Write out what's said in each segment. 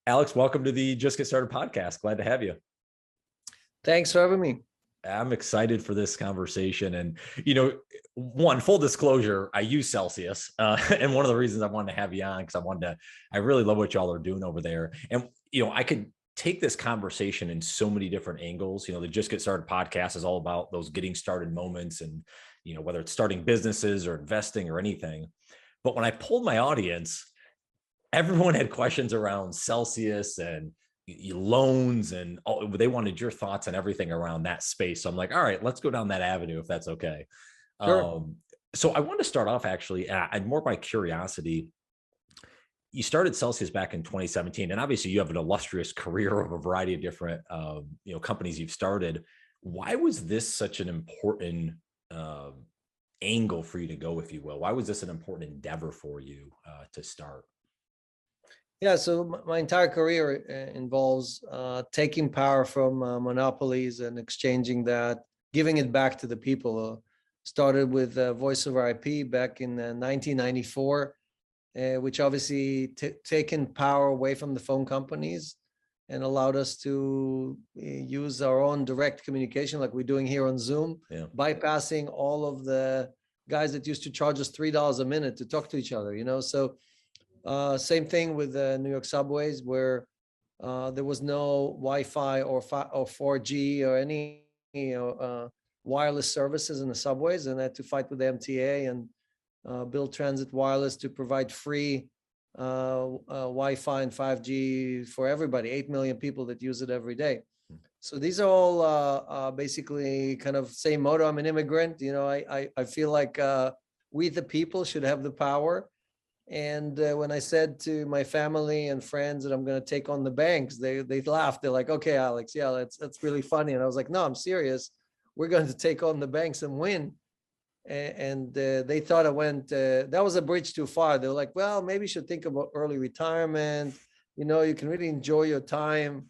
Alex, welcome to the Just Get Started podcast. Glad to have you. Thanks for having me. I'm excited for this conversation. And, one full disclosure, I use Celsius. And one of the reasons I wanted to have you on, because I really love what y'all are doing over there. And, I could take this conversation in so many different angles. The Just Get Started podcast is all about those getting started moments and, whether it's starting businesses or investing or anything. But when I polled my audience, everyone had questions around Celsius and loans, and they wanted your thoughts on everything around that space. So I'm like, all right, let's go down that avenue if that's okay. Sure. So I want to start off actually, and more by curiosity. You started Celsius back in 2017, and obviously you have an illustrious career of a variety of different, companies you've started. Why was this such an important angle for you to go, if you will? Why was this an important endeavor for you to start? Yeah, so my entire career involves taking power from monopolies and exchanging that, giving it back to the people. Started with Voice over IP back in 1994, which obviously taken power away from the phone companies and allowed us to use our own direct communication like we're doing here on Zoom, bypassing all of the guys that used to charge us $3 a minute to talk to each other, So same thing with the New York subways, where there was no Wi-Fi or 4G or any wireless services in the subways, and I had to fight with the MTA and build Transit Wireless to provide free Wi-Fi and 5G for everybody, 8 million people that use it every day. So these are all basically kind of same motto. I'm an immigrant. I feel like we the people should have the power. And when I said to my family and friends that I'm going to take on the banks, they laughed. They're like, "Okay, Alex, yeah, that's really funny." And I was like, "No, I'm serious. We're going to take on the banks and win." And they thought I went. That was a bridge too far. They were like, "Well, maybe you should think about early retirement. You can really enjoy your time."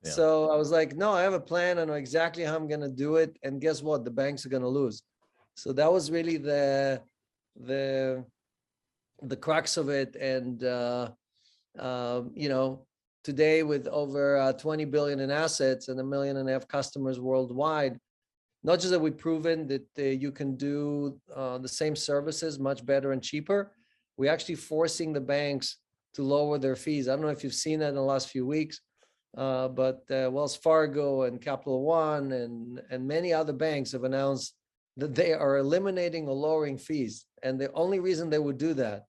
Yeah. So I was like, "No, I have a plan. I know exactly how I'm going to do it. And guess what? The banks are going to lose." So that was really the crux of it. And today with over 20 billion in assets and 1.5 million customers worldwide, not just that we've proven that you can do the same services much better and cheaper, we're actually forcing the banks to lower their fees. I don't know if you've seen that in the last few weeks, but Wells Fargo and Capital One and many other banks have announced that they are eliminating or lowering fees. And the only reason they would do that,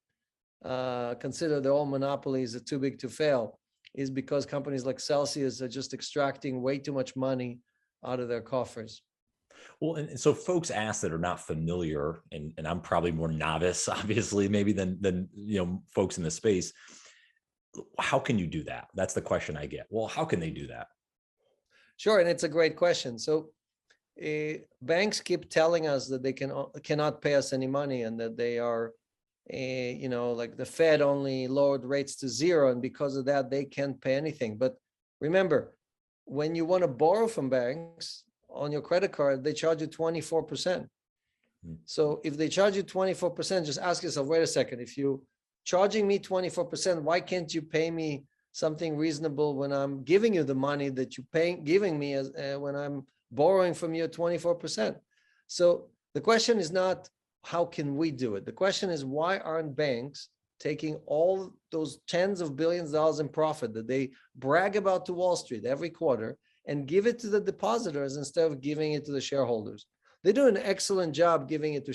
consider their own monopolies are too big to fail, is because companies like Celsius are just extracting way too much money out of their coffers. Well, and so folks ask that are not familiar, and I'm probably more novice, obviously, maybe than folks in the space. How can you do that? That's the question I get. Well, how can they do that? Sure, and it's a great question. So banks keep telling us that they cannot pay us any money, and that they are, like the Fed only lowered rates to 0, and because of that, they can't pay anything. But remember, when you want to borrow from banks on your credit card, they charge you 24%. So if they charge you 24%, just ask yourself, wait a second, if you charging me 24%, why can't you pay me something reasonable when I'm giving you the money that you're giving me when I'm borrowing from you at 24%? So the question is not how can we do it? The question is, why aren't banks taking all those tens of billions of dollars in profit that they brag about to Wall Street every quarter and give it to the depositors instead of giving it to the shareholders? They do an excellent job giving it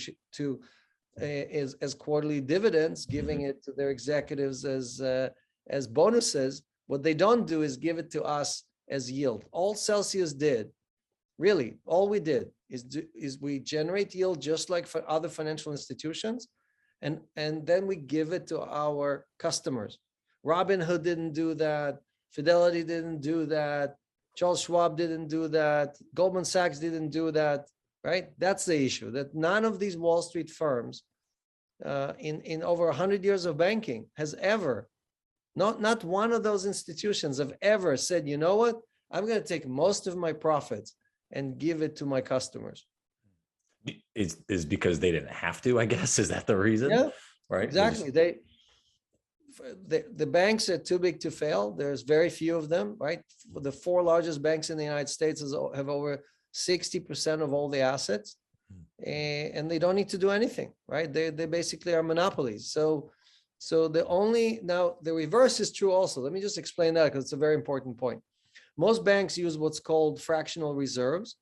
as quarterly dividends, giving it to their executives as bonuses. What they don't do is give it to us as yield. All Celsius did, really, all we did is we generate yield just like for other financial institutions, and then we give it to our customers. Robinhood didn't do that. Fidelity didn't do that. Charles Schwab didn't do that. Goldman Sachs didn't do that, right? That's the issue, that none of these Wall Street firms in over 100 years of banking has ever, not one of those institutions have ever said, you know what, I'm going to take most of my profits and give it to my customers. Is because they didn't have to, I guess. Is that the reason? Yeah, right. Exactly. the banks are too big to fail. There's very few of them, right? The four largest banks in the United States have over 60% of all the assets, and they don't need to do anything, right? They basically are monopolies. So now the reverse is true also. Let me just explain that because it's a very important point. Most banks use what's called fractional reserves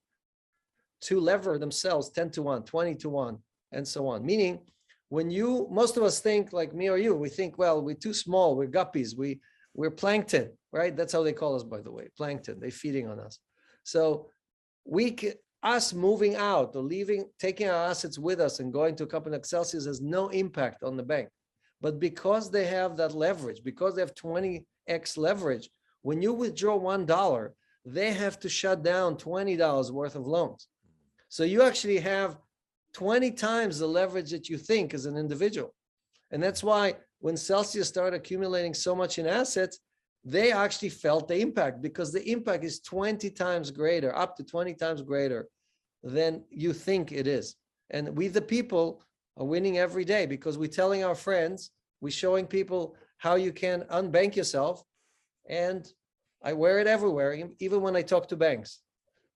to lever themselves 10 to 1, 20 to 1, and so on. Meaning, most of us think like me or you, we think, well, we're too small, we're guppies, we're plankton, right? That's how they call us, by the way, plankton. They're feeding on us. So us moving out or taking our assets with us and going to a company like Celsius has no impact on the bank. But because they have that leverage, because they have 20x leverage, when you withdraw $1, they have to shut down $20 worth of loans. So you actually have 20 times the leverage that you think as an individual. And that's why when Celsius started accumulating so much in assets, they actually felt the impact, because the impact is 20 times greater, up to 20 times greater than you think it is. And we, the people, are winning every day because we're telling our friends, we're showing people how you can unbank yourself. And I wear it everywhere, even when I talk to banks,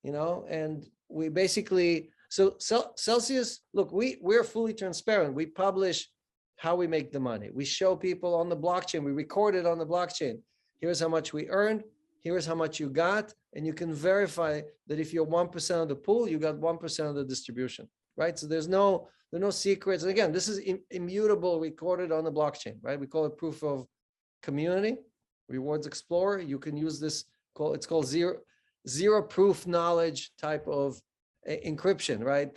and we basically, so Celsius, look, we're fully transparent. We publish how we make the money. We show people on the blockchain, we record it on the blockchain. Here's how much we earned. Here's how much you got. And you can verify that if you're 1% of the pool, you got 1% of the distribution, right? So there's no secrets. And again, this is immutable, recorded on the blockchain, right? We call it proof of community, Rewards Explorer. You can use this, it's called zero proof knowledge type of encryption, right?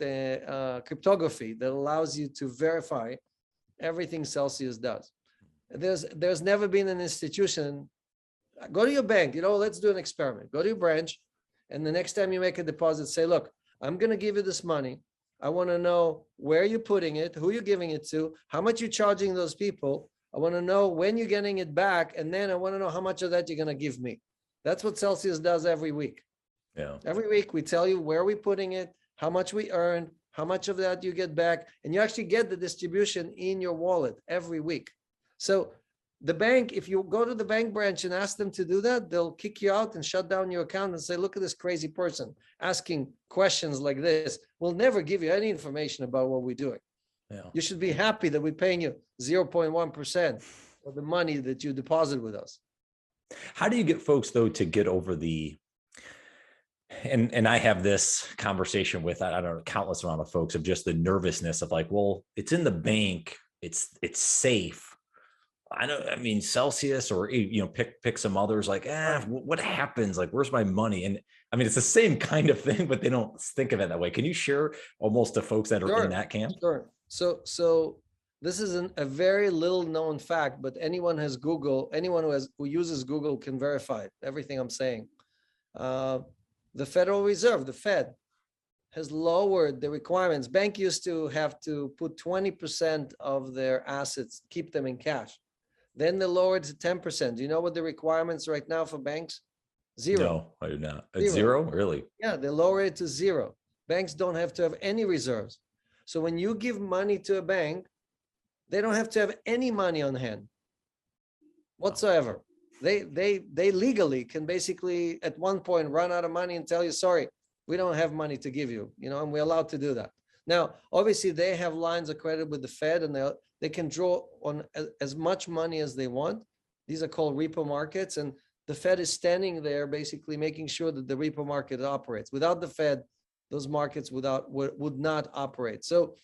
Cryptography that allows you to verify everything Celsius does. There's never been an institution. Go to your bank, let's do an experiment. Go to your branch, and the next time you make a deposit, say, look, I'm going to give you this money. I want to know where you're putting it, who you're giving it to, how much you're charging those people. I want to know when you're getting it back, and then I want to know how much of that you're going to give me. That's what Celsius does every week. Yeah. Every week we tell you where we're putting it, how much we earned, how much of that you get back, and you actually get the distribution in your wallet every week. So the bank, if you go to the bank branch and ask them to do that, they'll kick you out and shut down your account and say, look at this crazy person asking questions like this. We'll never give you any information about what we're doing. Yeah. You should be happy that we're paying you 0.1% of the money that you deposit with us. How do you get folks, though, to get over and I have this conversation with, I don't know, countless amount of folks, of just the nervousness of like, well, it's in the bank, it's safe. I mean, Celsius or, pick some others, like, what happens? Like, where's my money? And I mean, it's the same kind of thing, but they don't think of it that way. Can you share almost to folks that are in that camp? Sure. So this is a very little known fact, but anyone who uses Google can verify it, everything I'm saying. The Federal Reserve, the Fed, has lowered the requirements. Bank used to have to put 20% of their assets, keep them in cash. Then they lowered to 10%. Do you know what the requirements right now for banks? 0. No, I do not. It's 0? Really? Yeah, they lower it to 0. Banks don't have to have any reserves. So when you give money to a bank, they don't have to have any money on hand whatsoever. They legally can basically at one point run out of money and tell you, sorry, we don't have money to give you, and we're allowed to do that. Now, obviously they have lines of credit with the Fed, and they can draw on as much money as they want. These are called repo markets, and the Fed is standing there basically making sure that the repo market operates. Without the Fed, those markets would not operate. So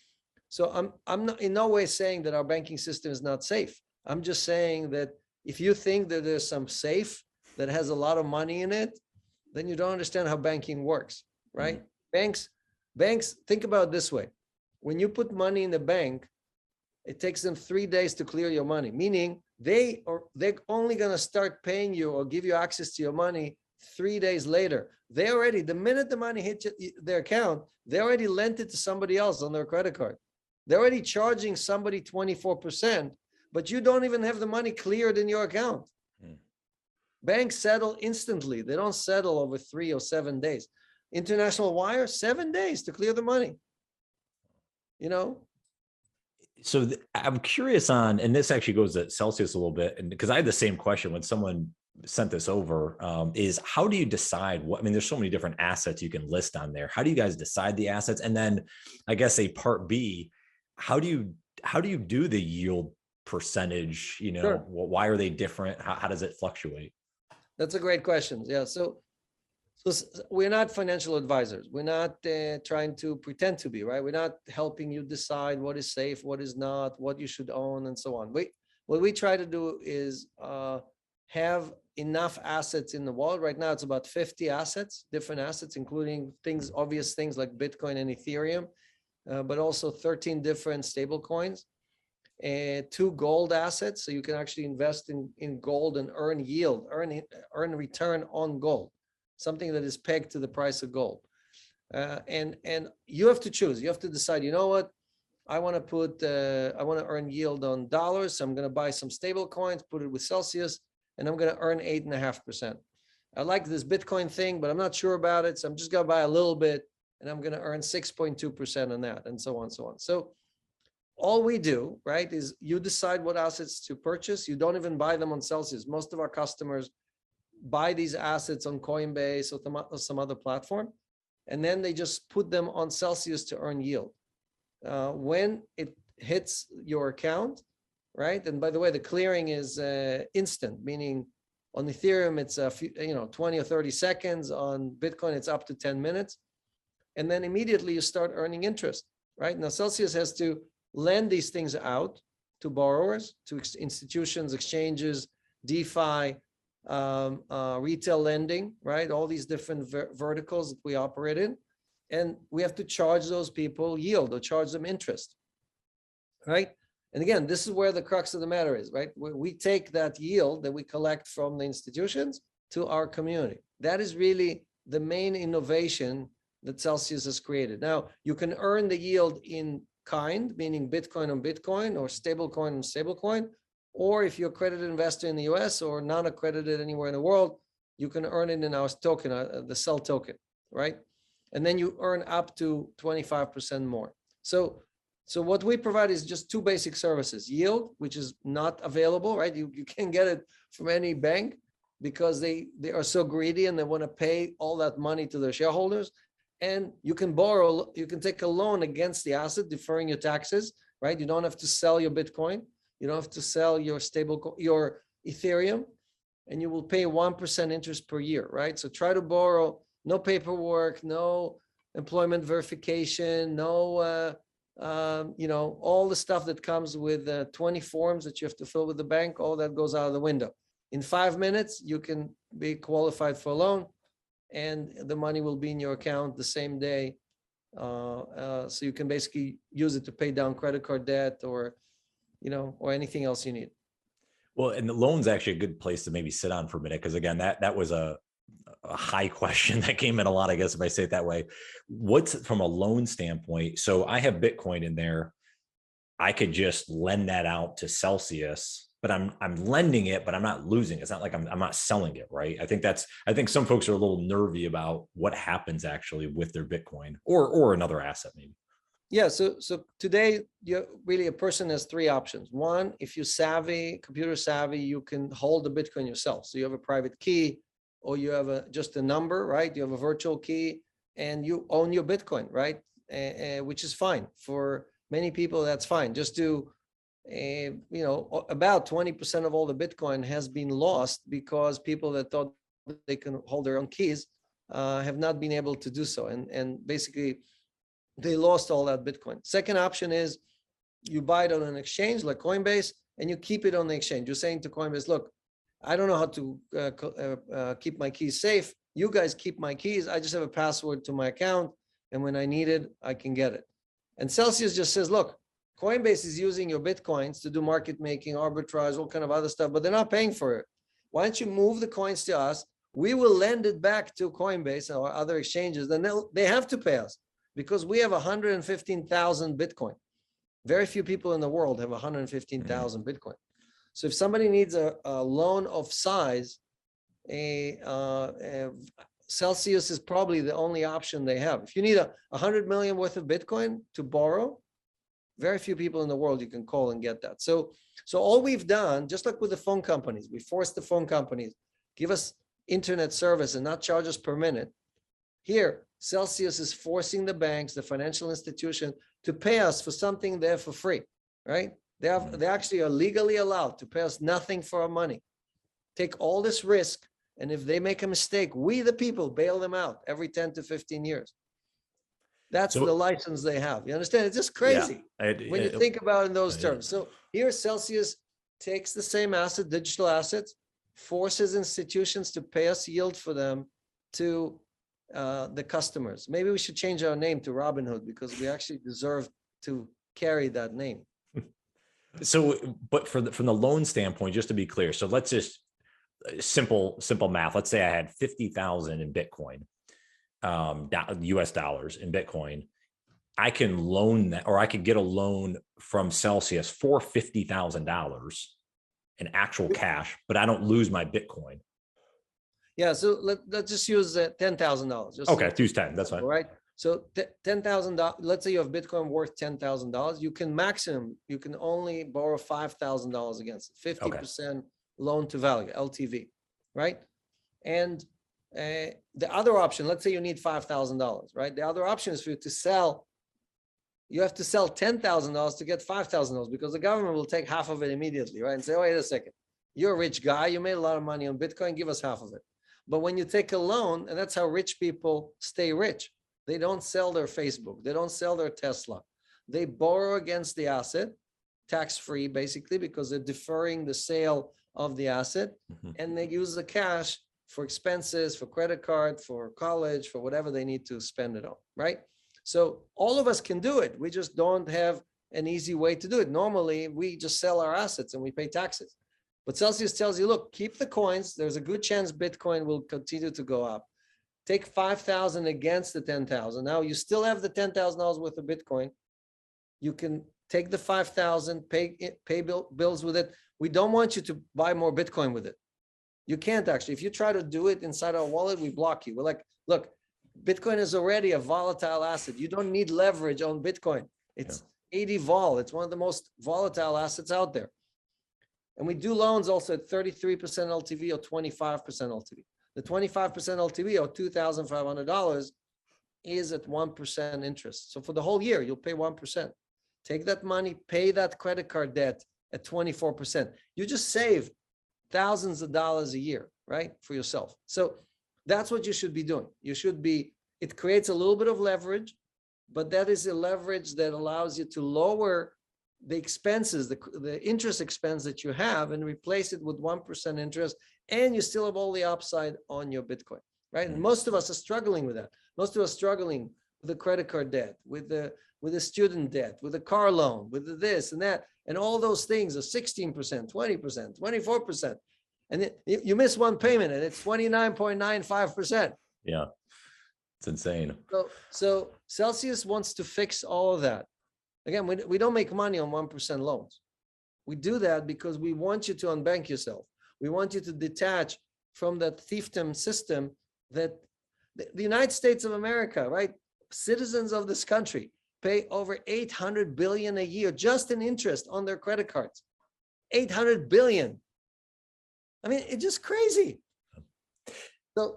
I'm not in no way saying that our banking system is not safe. I'm just saying that if you think that there's some safe that has a lot of money in it, then you don't understand how banking works, right? Mm-hmm. Banks, think about it this way. When you put money in the bank, it takes them 3 days to clear your money, meaning they're only going to start paying you or give you access to your money 3 days later. The minute the money hits their account, they already lent it to somebody else on their credit card. They're already charging somebody 24%, but you don't even have the money cleared in your account. Banks settle instantly. They don't settle over 3 or 7 days. International wire, 7 days to clear the money. So I'm curious on, and this actually goes to Celsius a little bit, and because I had the same question when someone sent this over, is how do you decide what? I mean, there's so many different assets you can list on there. How do you guys decide the assets? And then, I guess a part B, how do you do the yield percentage? Sure. Why are they different? How does it fluctuate? That's a great question. Yeah. So we're not financial advisors. We're not trying to pretend to be, right? We're not helping you decide what is safe, what is not, what you should own, and so on. What we try to do is have enough assets in the wallet. Right now, it's about 50 assets, different assets, including obvious things like Bitcoin and Ethereum, but also 13 different stable coins, and 2 gold assets. So you can actually invest in gold and earn yield, earn return on gold, something that is pegged to the price of gold. And you have to choose. You have to decide, you know what? I want to earn yield on dollars. So I'm going to buy some stable coins, put it with Celsius, and I'm going to earn 8.5%. I like this Bitcoin thing, but I'm not sure about it. So I'm just going to buy a little bit and I'm going to earn 6.2% on that, and so on, so on. So all we do, right, is you decide what assets to purchase. You don't even buy them on Celsius. Most of our customers buy these assets on Coinbase or some other platform, and then they just put them on Celsius to earn yield. When it hits your account, right? And by the way, the clearing is instant, meaning on Ethereum, it's 20 or 30 seconds. On Bitcoin, it's up to 10 minutes. And then immediately you start earning interest, right? Now, Celsius has to lend these things out to borrowers, to institutions, exchanges, DeFi, retail lending, right? All these different verticals that we operate in. And we have to charge those people yield or charge them interest, right? And again, this is where the crux of the matter is, right? We take that yield that we collect from the institutions to our community. That is really the main innovation that Celsius has created. Now, you can earn the yield in kind, meaning Bitcoin on Bitcoin or stablecoin on stablecoin, or if you're a accredited investor in the US or non-accredited anywhere in the world, you can earn it in our token, the CEL token, right? And then you earn up to 25% more. So what we provide is just 2 basic services: yield, which is not available, right? You can't get it from any bank because they are so greedy and they want to pay all that money to their shareholders. And you can borrow, you can take a loan against the asset, deferring your taxes, right? You don't have to sell your Bitcoin. You don't have to sell your your Ethereum, and you will pay 1% interest per year, right? So try to borrow, no paperwork, no employment verification, no, all the stuff that comes with 20 forms that you have to fill with the bank, all that goes out of the window. In 5 minutes, you can be qualified for a loan, and the money will be in your account the same day. So you can basically use it to pay down credit card debt or anything else you need. Well, and the loan's actually a good place to maybe sit on for a minute, because again, that was a high question that came in a lot, I guess, if I say it that way. What's from a loan standpoint? So I have Bitcoin in there. I could just lend that out to Celsius, but I'm lending it, but I'm not losing it. It's not like I'm not selling it, right? I think some folks are a little nervy about what happens actually with their Bitcoin or another asset maybe. Yeah, so today, a person has 3 options. One, if you're computer savvy, you can hold the Bitcoin yourself. So you have a private key, or you have just a number, right? You have a virtual key, and you own your Bitcoin, right? Which is fine for many people. That's fine. Just do, about 20% of all the Bitcoin has been lost because people that thought they can hold their own keys have not been able to do so, and basically they lost all that Bitcoin. Second option is you buy it on an exchange like Coinbase, and you keep it on the exchange. You're saying to Coinbase, look, I don't know how to keep my keys safe. You guys keep my keys. I just have a password to my account, and when I need it, I can get it. And Celsius just says, look, Coinbase is using your Bitcoins to do market making, arbitrage, all kind of other stuff, but they're not paying for it. Why don't you move the coins to us? We will lend it back to Coinbase or other exchanges. Then they have to pay us, because we have 115,000 Bitcoin. Very few people in the world have 115,000 Bitcoin. So if somebody needs a loan of size, Celsius is probably the only option they have. If you need 100 million worth of Bitcoin to borrow, Very few people in the world you can call and get that. So all we've done, just like with the phone companies, we forced the phone companies, give us internet service and not charge us per minute. Here, Celsius is forcing the banks, the financial institution, to pay us for something there for free, right? They actually are legally allowed to pay us nothing for our money. Take all this risk, and if they make a mistake, we, the people, bail them out every 10 to 15 years. That's the license they have. You understand? It's just crazy when you think about it in those terms. So here, Celsius takes the same asset, digital assets, forces institutions to pay us yield for them to the customers. Maybe we should change our name to Robinhood because we actually deserve to carry that name. So, but from the loan standpoint, just to be clear, so let's just simple math. Let's say I had 50,000 in Bitcoin, US dollars in Bitcoin. I can loan that, or I could get a loan from Celsius for $50,000 in actual cash, but I don't lose my Bitcoin. Yeah, so let's just use $10,000. Okay, use 10. That's fine. Right. So $10,000. Let's say you have Bitcoin worth $10,000. You can only borrow $5,000 against it. 50% loan to value, LTV, right? And the other option, let's say you need $5,000, right? The other option is for you to sell. You have to sell $10,000 to get $5,000 because the government will take half of it immediately, right? And say, oh, wait a second, you're a rich guy. You made a lot of money on Bitcoin. Give us half of it. But when you take a loan, and that's how rich people stay rich, they don't sell their Facebook. They don't sell their Tesla. They borrow against the asset, tax-free basically, because they're deferring the sale of the asset, and they use the cash for expenses, for credit card, for college, for whatever they need to spend it on, right? So all of us can do it. We just don't have an easy way to do it. Normally, we just sell our assets and we pay taxes. But Celsius tells you, look, keep the coins. There's a good chance Bitcoin will continue to go up. Take 5,000 against the 10,000. Now you still have the $10,000 worth of Bitcoin. You can take the 5,000, pay bills with it. We don't want you to buy more Bitcoin with it. You can't actually. If you try to do it inside our wallet, we block you. We're like, look, Bitcoin is already a volatile asset. You don't need leverage on Bitcoin. It's 80 vol. It's one of the most volatile assets out there. And we do loans also at 33% LTV or 25% LTV. The 25% LTV or $2,500 is at 1% interest. So for the whole year, you'll pay 1%. Take that money, pay that credit card debt at 24%. You just save thousands of dollars a year, right, for yourself. So that's what you should be doing. It creates a little bit of leverage, but that is a leverage that allows you to lower the expenses, the interest expense that you have, and replace it with 1% interest, and you still have all the upside on your Bitcoin, right? And most of us are struggling with that. Most of us are struggling with the credit card debt, with the student debt, with the car loan, with the this and that, and all those things are 16%, 20%, 24%. And you miss one payment and it's 29.95%. Yeah, it's insane. So Celsius wants to fix all of that. Again, we don't make money on 1% loans. We do that because we want you to unbank yourself. We want you to detach from that fiefdom system that the United States of America, right? Citizens of this country pay over $800 billion a year just in interest on their credit cards. $800 billion. I mean, it's just crazy.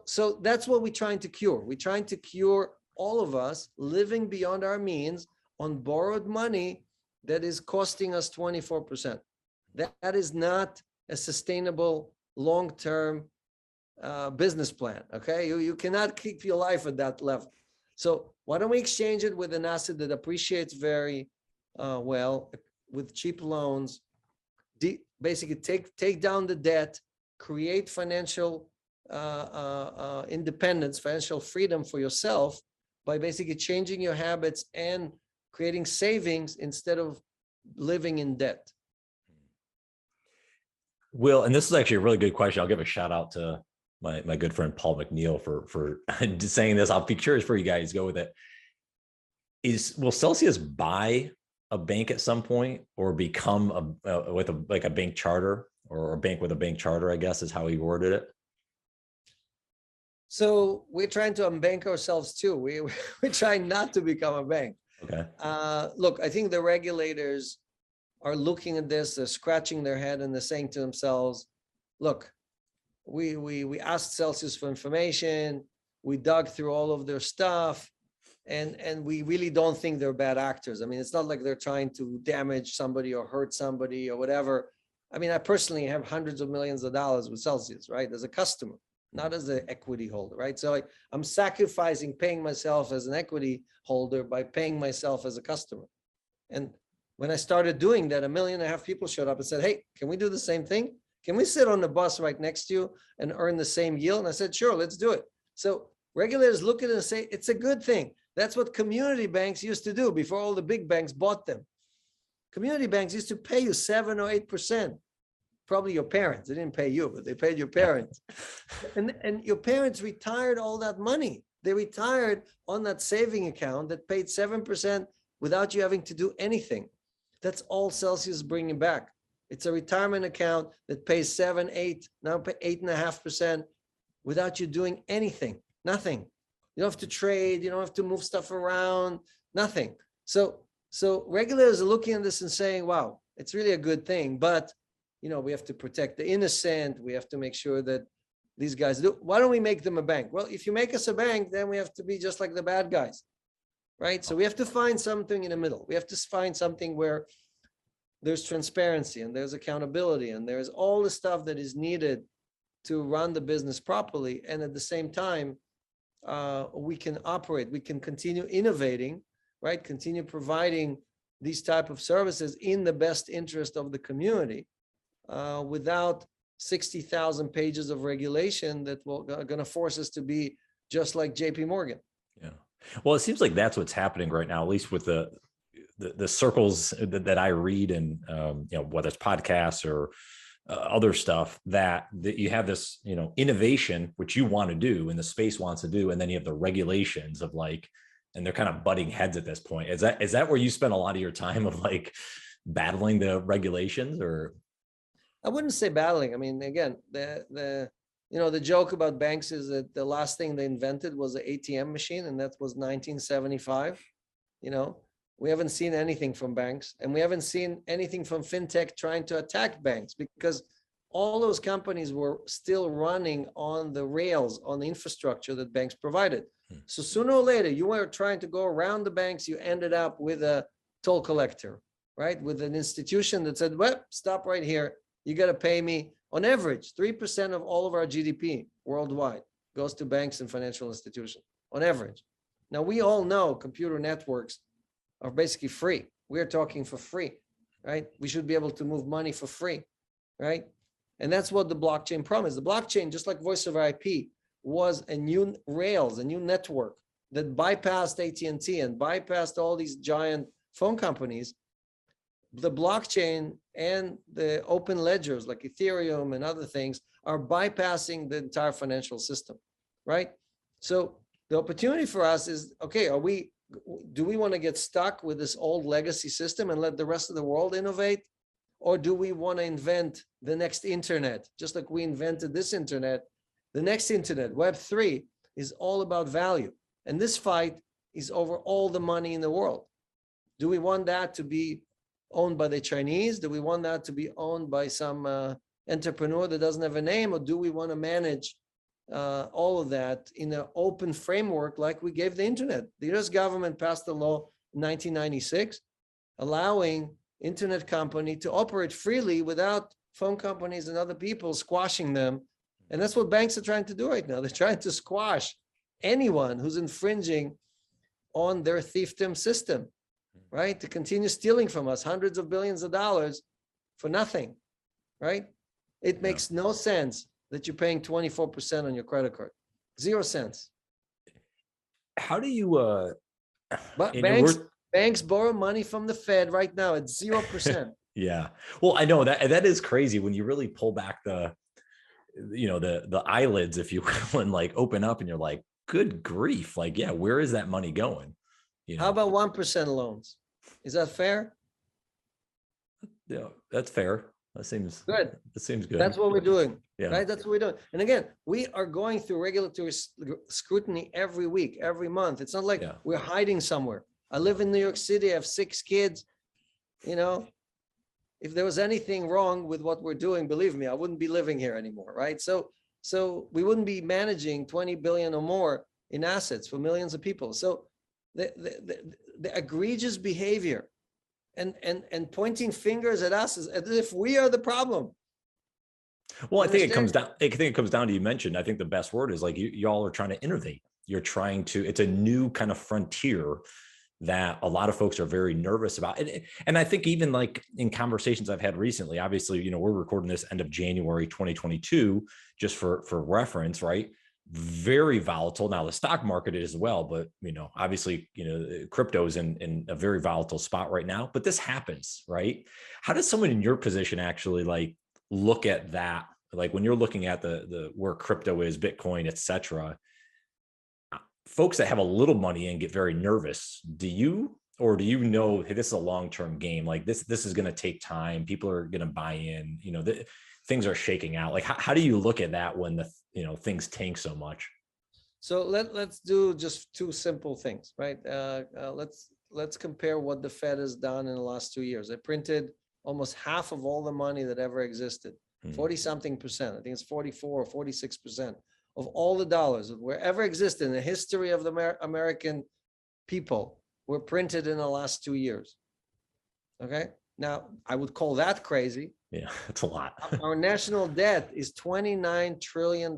So that's what we're trying to cure. We're trying to cure all of us living beyond our means on borrowed money that is costing us 24%. That is not a sustainable long-term business plan, okay? You cannot keep your life at that level. So why don't we exchange it with an asset that appreciates very well, with cheap loans, basically take down the debt, create financial independence, financial freedom for yourself by basically changing your habits and creating savings instead of living in debt. Will, and this is actually a really good question. I'll give a shout out to my good friend Paul McNeil for saying this. I'll be curious for you guys to go with it. Will Celsius buy a bank at some point, or become like a bank charter, or a bank with a bank charter, I guess is how he worded it? So we're trying to unbank ourselves too. We're trying not to become a bank. Okay. Look, I think the regulators are looking at this, they're scratching their head and they're saying to themselves, look, we asked Celsius for information, we dug through all of their stuff, and we really don't think they're bad actors. I mean, it's not like they're trying to damage somebody or hurt somebody or whatever. I mean, I personally have hundreds of millions of dollars with Celsius, right? As a customer, not as an equity holder, right? So I'm sacrificing paying myself as an equity holder by paying myself as a customer. And when I started doing that, 1.5 million people showed up and said, hey, can we do the same thing? Can we sit on the bus right next to you and earn the same yield? And I said, sure, let's do it. So regulators look at it and say, it's a good thing. That's what community banks used to do before all the big banks bought them. Community banks used to pay you 7 or 8%. Probably your parents. They didn't pay you, but they paid your parents. And your parents retired all that money. They retired on that saving account that paid 7% without you having to do anything. That's all Celsius is bringing back. It's a retirement account that pays 7, 8, now 8.5% without you doing anything, nothing. You don't have to trade, you don't have to move stuff around, nothing. So regulators are looking at this and saying, wow, it's really a good thing, but we have to protect the innocent. We have to make sure that these guys do. Why don't we make them a bank? Well, if you make us a bank, then we have to be just like the bad guys, right? So we have to find something in the middle. We have to find something where there's transparency and there's accountability and there's all the stuff that is needed to run the business properly. And at the same time, we can operate, we can continue innovating, right? Continue providing these type of services in the best interest of the community without 60,000 pages of regulation that are going to force us to be just like JP Morgan. Yeah. Well, it seems like that's what's happening right now, at least with the circles that I read, and whether it's podcasts or other stuff, that you have this innovation which you want to do and the space wants to do, and then you have the regulations of and they're kind of butting heads at this point. Is that where you spend a lot of your time of battling the regulations? Or I wouldn't say battling. I mean, again, the joke about banks is that the last thing they invented was an ATM machine, and that was 1975. We haven't seen anything from banks, and we haven't seen anything from fintech trying to attack banks, because all those companies were still running on the rails, on the infrastructure that banks provided. So sooner or later, you were trying to go around the banks, you ended up with a toll collector, right? With an institution that said, well, stop right here. You got to pay me on average 3% of all of our GDP worldwide goes to banks and financial institutions on average. Now, we all know computer networks are basically free. We're talking for free, right? We should be able to move money for free, right? And that's what the blockchain promised. The blockchain, just like voice over IP, was a new rails, a new network that bypassed AT&T and bypassed all these giant phone companies. The blockchain and the open ledgers like Ethereum and other things are bypassing the entire financial system, right? So the opportunity for us is, okay, do we want to get stuck with this old legacy system and let the rest of the world innovate? Or do we want to invent the next internet? Just like we invented this internet, the next internet, Web3, is all about value. And this fight is over all the money in the world. Do we want that to be owned by the Chinese? Do we want that to be owned by some entrepreneur that doesn't have a name? Or do we want to manage all of that in an open framework like we gave the internet? The US government passed a law in 1996 allowing internet company to operate freely without phone companies and other people squashing them. And that's what banks are trying to do right now. They're trying to squash anyone who's infringing on their fiefdom system, right? To continue stealing from us hundreds of billions of dollars for nothing, right? It makes no sense that you're paying 24% on your credit card. 0 cents. How do you but banks borrow money from the Fed right now at 0%. Yeah. Well, I know that is crazy when you really pull back the eyelids, if you will, and open up and you're like, good grief. Where is that money going? How about 1% loans? Is that fair? Yeah, that's fair. That seems good. That seems good. That's what we're doing. Yeah. Right. That's what we're doing. And again, we are going through regulatory scrutiny every week, every month. It's not like we're hiding somewhere. I live in New York City. I have 6 kids. You know, if there was anything wrong with what we're doing, believe me, I wouldn't be living here anymore, right? So we wouldn't be managing 20 billion or more in assets for millions of people. So the egregious behavior and pointing fingers at us as if we are the problem. Well, I think it comes down. I think it comes down to, you mentioned, I think the best word is like y'all are trying to innovate. You're trying to. It's a new kind of frontier that a lot of folks are very nervous about. And I think even like in conversations I've had recently, obviously, you know, we're recording this end of January 2022, just for reference, right? Very volatile. Now the stock market is as well, but, you know, obviously, you know, crypto is in a very volatile spot right now, but this happens, right? How does someone in your position actually like look at that? Like when you're looking at the where crypto is, Bitcoin, et cetera, folks that have a little money and get very nervous, do you know, hey, this is a long-term game, like this is going to take time, people are going to buy in, you know, things are shaking out, like how do you look at that when the, you know, things tank so much? So let's do just 2 simple things, right? Let's compare what the Fed has done in the last 2 years. They printed almost half of all the money that ever existed, 40 something percent. I think it's 44 or 46% of all the dollars that wherever existed in the history of the American people were printed in the last 2 years. Okay. Now I would call that crazy. Yeah, that's a lot. Our national debt is $29 trillion.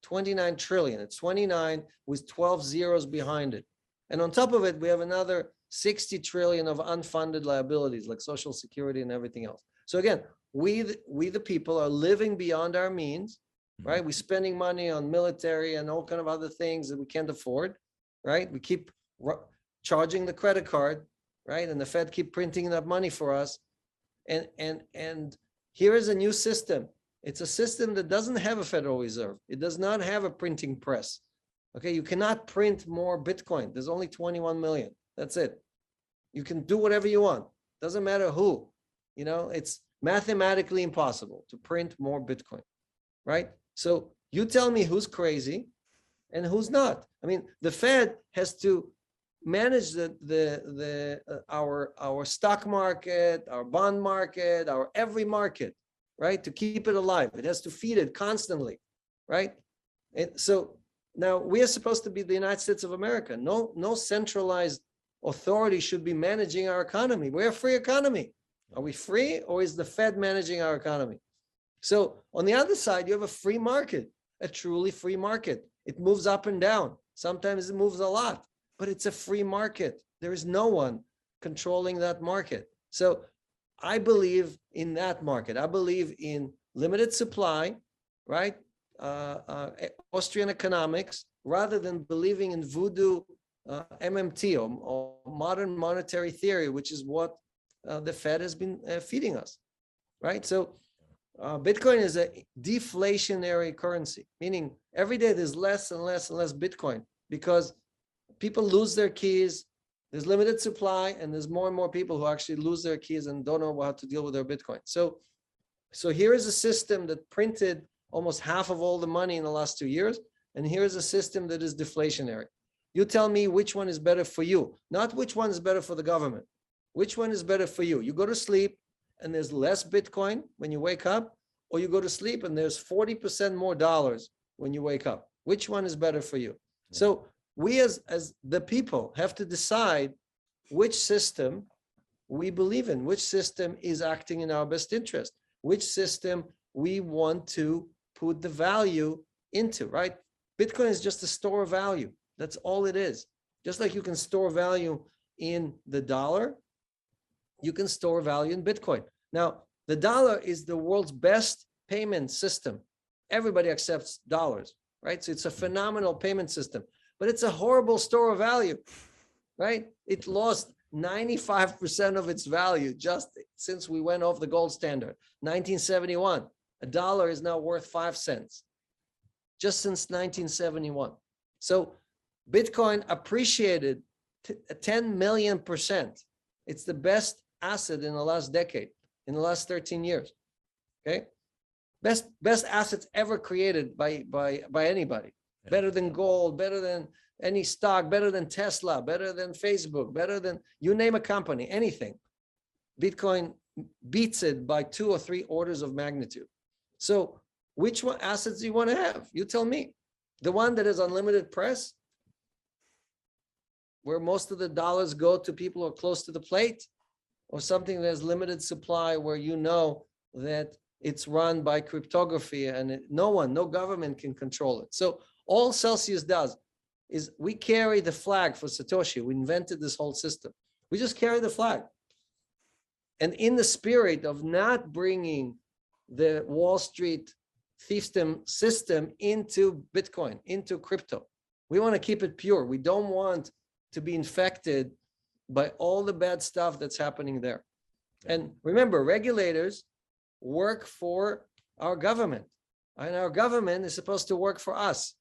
29 trillion. It's 29 with 12 zeros behind it. And on top of it, we have another 60 trillion of unfunded liabilities like Social Security and everything else. So again, we the people are living beyond our means, right? We're spending money on military and all kind of other things that we can't afford, right? We keep charging the credit card, right? And the Fed keep printing that money for us. And here is a new system. It's a system that doesn't have a Federal Reserve. It does not have a printing press. Okay, you cannot print more Bitcoin. There's only 21 million. That's it. You can do whatever you want. Doesn't matter who. You know, it's mathematically impossible to print more Bitcoin, right? So you tell me who's crazy and who's not. I mean, the Fed has to manage our stock market, our bond market, our every market, right? To keep it alive. It has to feed it constantly, right? And so now we are supposed to be the United States of America. No centralized authority should be managing our economy. We're a free economy. Are we free, or is the Fed managing our economy? So on the other side, you have a free market, a truly free market. It moves up and down. Sometimes it moves a lot, but it's a free market. There is no one controlling that market. So I believe in that market. I believe in limited supply, right? Austrian economics, rather than believing in voodoo MMT or modern monetary theory, which is what the Fed has been feeding us, right? So Bitcoin is a deflationary currency, meaning every day there's less and less and less Bitcoin because people lose their keys. There's limited supply, and there's more and more people who actually lose their keys and don't know how to deal with their Bitcoin. So here is a system that printed almost half of all the money in the last 2 years, and here is a system that is deflationary. You tell me which one is better for you, not which one is better for the government. Which one is better for you? You go to sleep and there's less Bitcoin when you wake up, or you go to sleep and there's 40% more dollars when you wake up. Which one is better for you? So we as the people have to decide which system we believe in, which system is acting in our best interest, which system we want to put the value into, right? Bitcoin is just a store of value. That's all it is. Just like you can store value in the dollar, you can store value in Bitcoin. Now, the dollar is the world's best payment system. Everybody accepts dollars, right? So it's a phenomenal payment system, but it's a horrible store of value, right? It lost 95% of its value just since we went off the gold standard. 1971, a dollar is now worth 5 cents, just since 1971. So Bitcoin appreciated 10 million%. It's the best asset in the last decade, in the last 13 years. Okay, best assets ever created by anybody. Better than gold, better than any stock, better than Tesla, better than Facebook, better than you name a company, anything. Bitcoin beats it by 2 or 3 orders of magnitude. So which one assets do you want to have? You tell me. The one that is unlimited press, where most of the dollars go to people who are close to the plate, or something that has limited supply where you know that it's run by cryptography and no government can control it. So all Celsius does is we carry the flag for Satoshi. We invented this whole system. We just carry the flag. And in the spirit of not bringing the Wall Street fiefdom system into Bitcoin, into crypto, we want to keep it pure. We don't want to be infected by all the bad stuff that's happening there. And remember, regulators work for our government, and our government is supposed to work for us.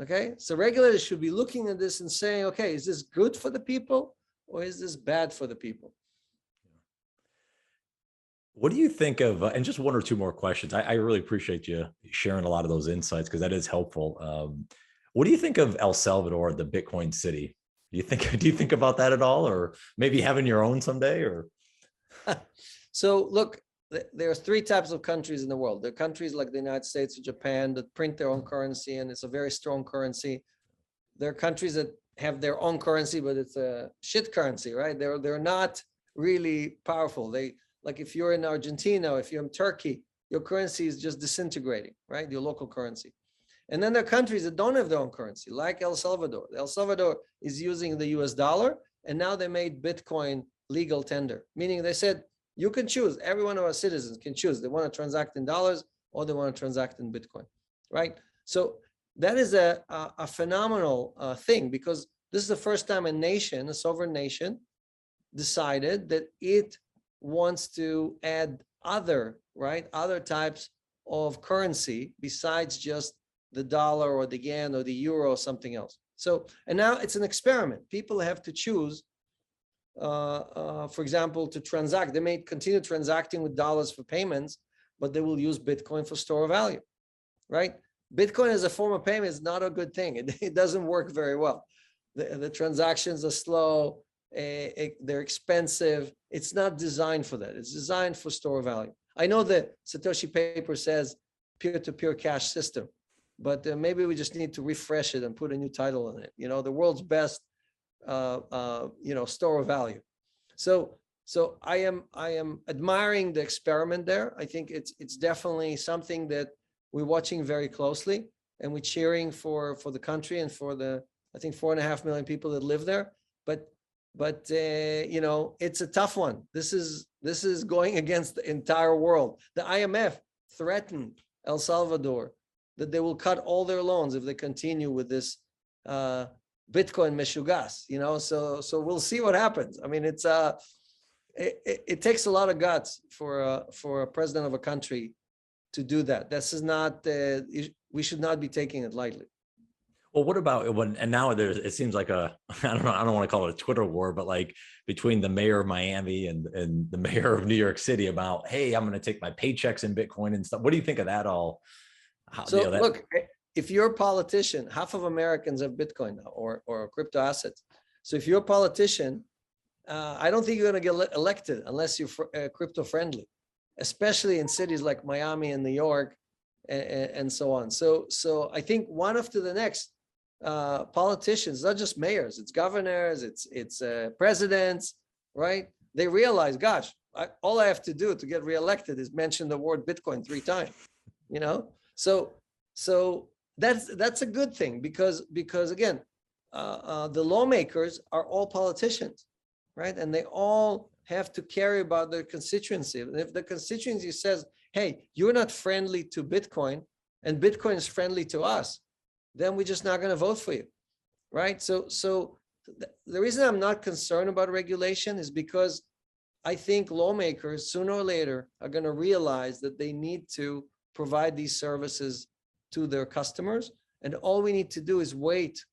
Okay, so regulators should be looking at this and saying, okay, is this good for the people or is this bad for the people? What do you think of, and just one or two more questions. I really appreciate you sharing a lot of those insights because that is helpful. What do you think of El Salvador, the Bitcoin city? Do you think about that at all, or maybe having your own someday? Or so look, there's 3 types of countries in the world. There are countries like the United States or Japan that print their own currency, and it's a very strong currency. There are countries that have their own currency, but it's a shit currency, right? They're not really powerful. Like if you're in Argentina, or if you're in Turkey, your currency is just disintegrating, right? Your local currency. And then there are countries that don't have their own currency, like El Salvador. El Salvador is using the US dollar, and now they made Bitcoin legal tender, meaning they said, you can choose, every one of our citizens can choose. They want to transact in dollars or they want to transact in Bitcoin, right? So that is a phenomenal thing, because this is the first time a nation, a sovereign nation, decided that it wants to add other types of currency besides just the dollar or the yen or the euro or something else. So, and now it's an experiment. People have to choose, for example, to transact. They may continue transacting with dollars for payments, but they will use Bitcoin for store of value, right? Bitcoin as a form of payment is not a good thing. It doesn't work very well. The transactions are slow, they're expensive. It's not designed for that. It's designed for store of value. I know the Satoshi paper says peer-to-peer cash system, but maybe we just need to refresh it and put a new title on it. The world's best, store of value. So I am admiring the experiment there. I think it's definitely something that we're watching very closely, and we're cheering for the country and for the, I think, 4.5 million people that live there. But it's a tough one. This is going against the entire world. The IMF threatened El Salvador that they will cut all their loans if they continue with this Bitcoin meshugas. So we'll see what happens. I mean, it takes a lot of guts for a president of a country to do that. This is not, we should not be taking it lightly. Well, what about when, and now it seems like I don't want to call it a Twitter war, but like between the mayor of Miami and the mayor of New York City about, hey, I'm going to take my paychecks in Bitcoin and stuff. What do you think of that all? Look, if you're a politician, half of Americans have Bitcoin now or crypto assets. So if you're a politician, I don't think you're going to get elected unless you're crypto friendly, especially in cities like Miami and New York and so on. So I think one after the next, politicians, not just mayors, it's governors, it's presidents, right? They realize, gosh, all I have to do to get reelected is mention the word Bitcoin 3 times, So that's a good thing because again, the lawmakers are all politicians, right? And they all have to care about their constituency. And if the constituency says, hey, you're not friendly to Bitcoin and Bitcoin is friendly to us, then we're just not going to vote for you, right? So the reason I'm not concerned about regulation is because I think lawmakers sooner or later are going to realize that they need to provide these services to their customers. And all we need to do is wait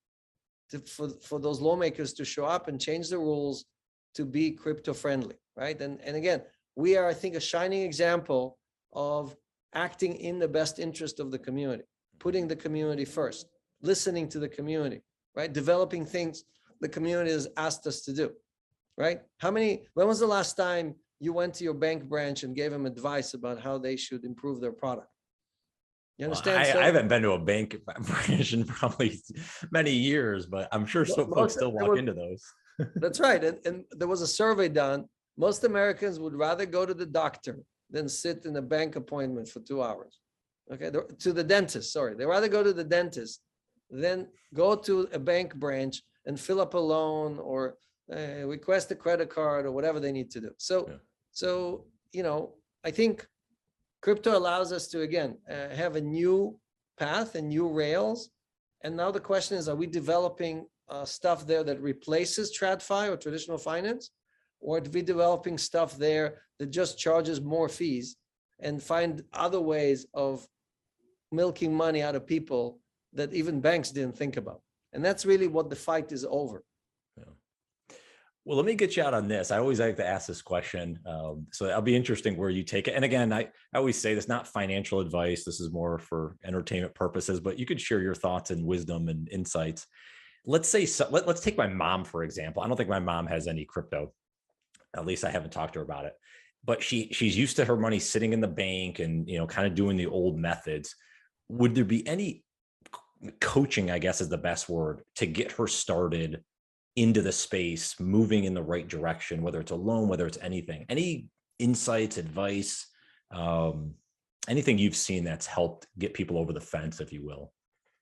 for those lawmakers to show up and change the rules to be crypto friendly, right? And again, we are, I think, a shining example of acting in the best interest of the community, putting the community first. listening to the community, right? Developing things the community has asked us to do, right? When was the last time you went to your bank branch and gave them advice about how they should improve their product? You understand? I haven't been to a bank branch in probably many years, but I'm sure some folks still walk into those. That's right. And there was a survey done. Most Americans would rather go to the doctor than sit in a bank appointment for 2 hours. Okay, to the dentist, sorry. They rather go to the dentist than go to a bank branch and fill up a loan or request a credit card or whatever they need to do. So, I think crypto allows us to, again, have a new path and new rails. And now the question is, are we developing stuff there that replaces TradFi or traditional finance? Or are we developing stuff there that just charges more fees and find other ways of milking money out of people that even banks didn't think about? And that's really what the fight is over. Well, let me get you out on this. I always like to ask this question. So it'll be interesting where you take it. And again, I always say this, not financial advice. This is more for entertainment purposes, but you could share your thoughts and wisdom and insights. Let's say, let's take my mom, for example. I don't think my mom has any crypto. At least I haven't talked to her about it, but she's used to her money sitting in the bank and, kind of doing the old methods. Would there be any coaching, I guess is the best word, to get her started into the space, moving in the right direction, whether it's a loan, whether it's anything, any insights, advice, anything you've seen that's helped get people over the fence, if you will?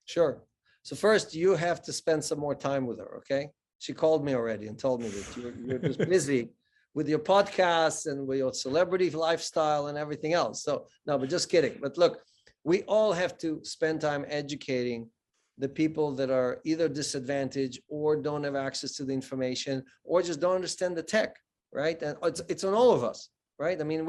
Sure. So first you have to spend some more time with her. Okay. She called me already and told me that you're just busy with your podcasts and with your celebrity lifestyle and everything else. So no, but just kidding. But look, we all have to spend time educating the people that are either disadvantaged or don't have access to the information or just don't understand the tech, right? And it's on all of us, right? I mean,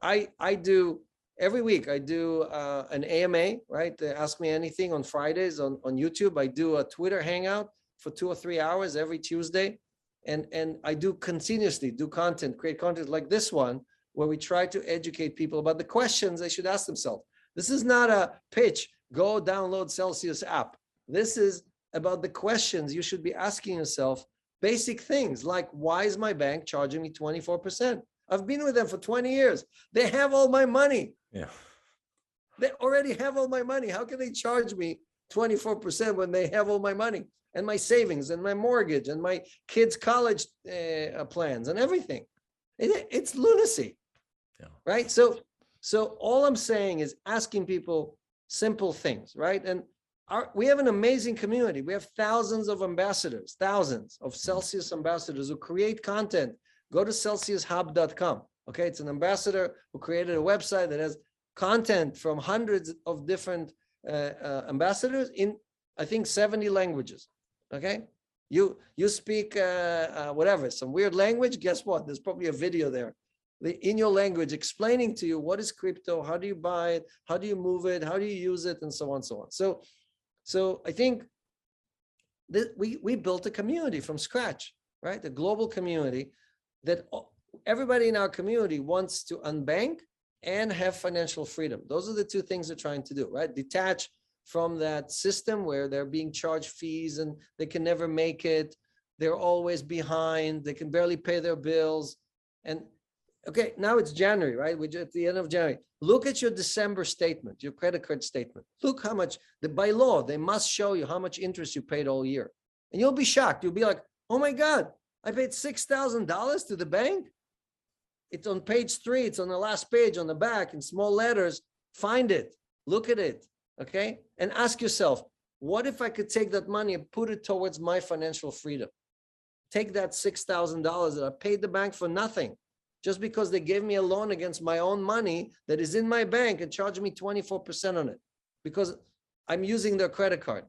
I do every week. I do an AMA, right? Ask Me Anything on Fridays on YouTube. I do a Twitter hangout for 2 or 3 hours every Tuesday, and I do continuously create content like this one, where we try to educate people about the questions they should ask themselves. This is not a pitch. Go download Celsius app. This is about the questions you should be asking yourself. Basic things like, why is my bank charging me 24%? I've been with them for 20 years. They have all my money. Yeah. They already have all my money. How can they charge me 24% when they have all my money and my savings and my mortgage and my kids' college plans and everything? It's lunacy, right? So all I'm saying is asking people simple things, right? And we have an amazing community. We have thousands of ambassadors, thousands of Celsius ambassadors who create content. Go to CelsiusHub.com. Okay, it's an ambassador who created a website that has content from hundreds of different ambassadors in, I think, 70 languages. Okay, you speak whatever, some weird language. Guess what? There's probably a video there in your language explaining to you what is crypto, how do you buy it, how do you move it, how do you use it, and so on, so on. So I think that we built a community from scratch, right? A global community that everybody in our community wants to unbank and have financial freedom. Those are the two things they're trying to do, right? Detach from that system where they're being charged fees and they can never make it. They're always behind. They can barely pay their bills. And okay, now it's January, right? We're at the end of January. Look at your December statement, your credit card statement. Look how much, by law, they must show you how much interest you paid all year. And you'll be shocked. You'll be like, oh my God, I paid $6,000 to the bank. It's on page 3. It's on the last page on the back in small letters. Find it, look at it, okay? And ask yourself, what if I could take that money and put it towards my financial freedom? Take that $6,000 that I paid the bank for nothing, just because they gave me a loan against my own money that is in my bank and charged me 24% on it because I'm using their credit card,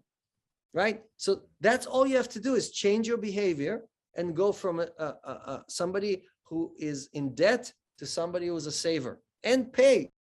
right? So that's all you have to do is change your behavior and go from somebody who is in debt to somebody who's a saver and pay